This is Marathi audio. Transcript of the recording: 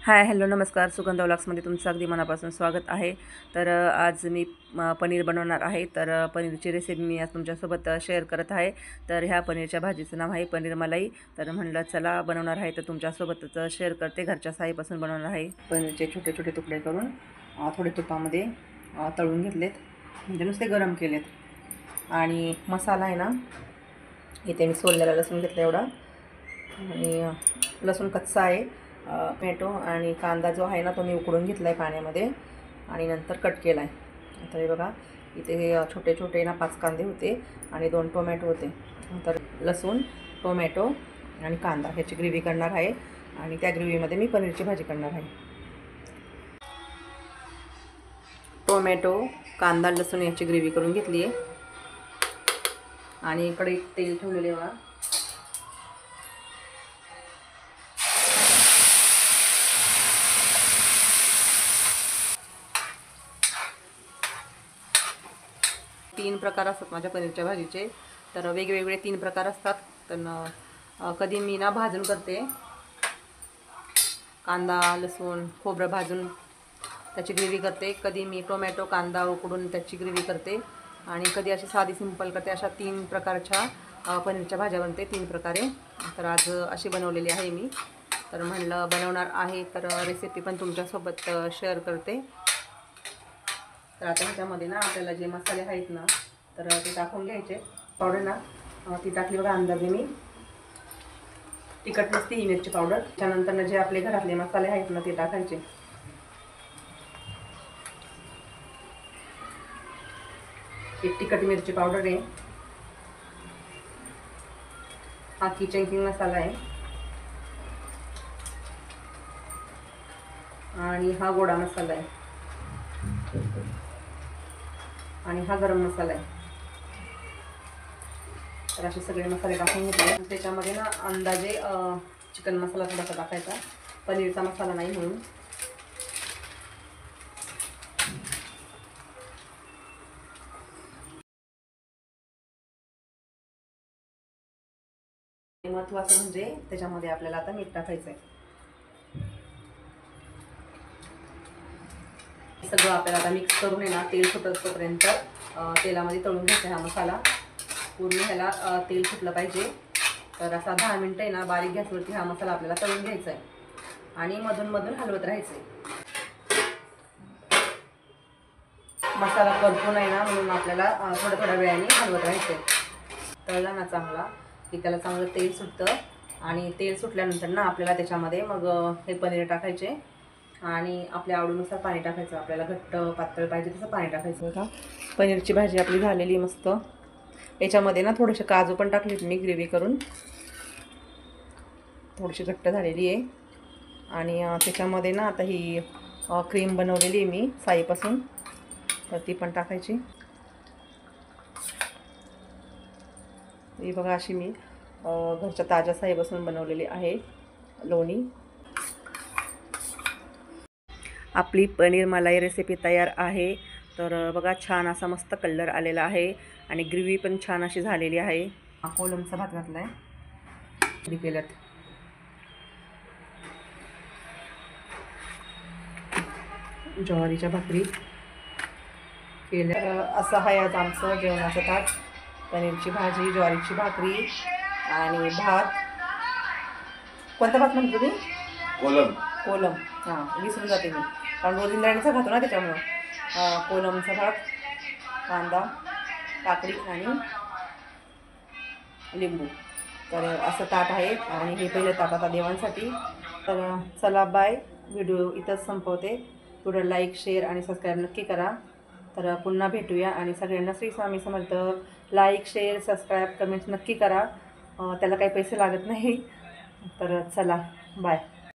हाय हॅलो नमस्कार. सुगंधा व्लॉग्समध्ये तुमचं अगदी मनापासून स्वागत आहे. तर आज मी पनीर बनवणार आहे. तर पनीरची रेसिपी मी आज तुमच्यासोबत शेअर करत आहे. तर ह्या पनीरच्या भाजीचं नाव आहे पनीर मलाई. तर म्हणलं चला बनवणार आहे तर तुमच्यासोबतच शेअर करते. घरच्या साईपासून बनवणार आहे. पनीरचे छोटे छोटे तुकडे करून थोडे तुपामध्ये तळून घेतलेत, म्हणजे नुसते गरम केलेत. आणि मसाला आहे ना, इथे मी सोललेला लसूण घेतला एवढा, आणि लसूण कच्चा आहे. टोमॅटो आणि कांदा जो आहे ना तो मी उकडून घेतला आहे पाण्यामध्ये आणि नंतर कट केला आहे. तर हे बघा, इथे छोटे छोटे ना 5 कांदे होते आणि 2 टोमॅटो होते. तर लसूण, टोमॅटो आणि कांदा ह्याची ग्रेव्ही करणार आहे आणि त्या ग्रेव्हीमध्ये मी पनीरची भाजी करणार आहे. टोमॅटो, कांदा, लसूण याची ग्रेव्ही करून घेतली आहे आणि इकडे तेल ठेवलेले बघा. तीन प्रकार असतात माझ्या पनीरच्या भाजीचे. तर वेगवेगळे 3 प्रकार असतात. तर कधी मी ना भाजून करते, कांदा लसूण खोबरं भाजून त्याची ग्रेव्ही करते. कधी मी टोमॅटो कांदा उकडून त्याची ग्रेव्ही करते आणि कधी अशी साधी सिंपल करते. अशा 3 प्रकारच्या पनीरच्या भाज्या बनते 3 प्रकारे. तर आज अशी बनवलेली आहे मी. तर म्हणलं बनवणार आहे तर रेसिपी पण तुमच्यासोबत शेअर करते. तर आता ह्याच्यामध्ये ना आपल्याला जे मसाले आहेत ना तर ते टाकून घ्यायचे. पावडर ना ती टाकली बघा अंदाजे मी. तिखट नसते ही मिरची पावडर. त्यानंतर जे आपले घरातले मसाले आहेत ना ते टाकायचे. एक तिखट मिरची पावडर आहे, हा किचन किंग मसाला आहे आणि हा गोडा मसाला आहे आणि हा गरम मसाला आहे. तर असे सगळे मसाले टाकून घेतले. त्याच्यामध्ये ना अंदाजे चिकन मसाला थोडासा टाकायचा, पनीरचा मसाला नाही म्हणून. महत्त्वाचं म्हणजे त्याच्यामध्ये आपल्याला आता मीठ टाकायचं आहे. सगळं आपल्याला आता मिक्स करून आहे ना तेल सुटतपर्यंत तेलामध्ये तळून घ्यायचा. हा मसाला पूर्ण ह्याला तेल सुटलं पाहिजे. तर असा 10 मिनटं आहे ना बारीक गॅसवरती हा मसाला आपल्याला तळून घ्यायचा आहे आणि मधून मधून हलवत राहायचं आहे. मसाला करतो नाही ना म्हणून आपल्याला थोड्या थोड्या वेळाने हलवत राहायचं आहे. तळला ना चांगला की त्याला चांगलं तेल सुटतं आणि तेल सुटल्यानंतर ना आपल्याला त्याच्यामध्ये मग हे पनीर टाकायचे आणि आपल्या आवडीनुसार पाणी टाकायचं. आपल्याला घट्ट पातळ पाहिजे तसं पाणी टाकायचं. बघा पनीरची भाजी आपली झालेली मस्त. याच्यामध्ये ना थोडेसे काजू पण टाकलेत मी ग्रेव्ही करून, थोडीशी घट्ट झालेली आहे. आणि त्याच्यामध्ये ना आता ही क्रीम बनवलेली आहे मी साईपासून, तर ती पण टाकायची. ही बघा अशी मी घरच्या ताज्या साईपासून बनवलेली आहे लोणी. आपली पनीर मलाई रेसिपी तयार आहे. तर बघा छान असा मस्त कलर आलेला आहे आणि ग्रेव्ही पण छान अशी झालेली आहे. कोलमचा भात घातला आहे केल्यात. ज्वारीच्या भाकरी केल्या. असं आहे आज आमचं जेवणाचं ताट. पनीरची भाजी, ज्वारीची भाकरी आणि भात. कोणता भात म्हणतो तुम्ही? कोलम. कोलम, हां विसरून जाते मी, कारण रोज इंद्रायणीचा खातो ना त्याच्यामुळं. कोलमचा भात, कांदा, काकडी आणि लिंबू. तर असं ताट आहे आणि हे पहिलं ताट आता देवांसाठी. तर चला बाय. व्हिडिओ इथंच संपवते. व्हिडिओ लाईक शेअर आणि सबस्क्राईब नक्की करा. तर पुन्हा भेटूया आणि सगळ्यांना Shri Swami Samarth. Like share subscribe comments नक्की करा. त्याला काही पैसे लागत नाही. तर चला बाय.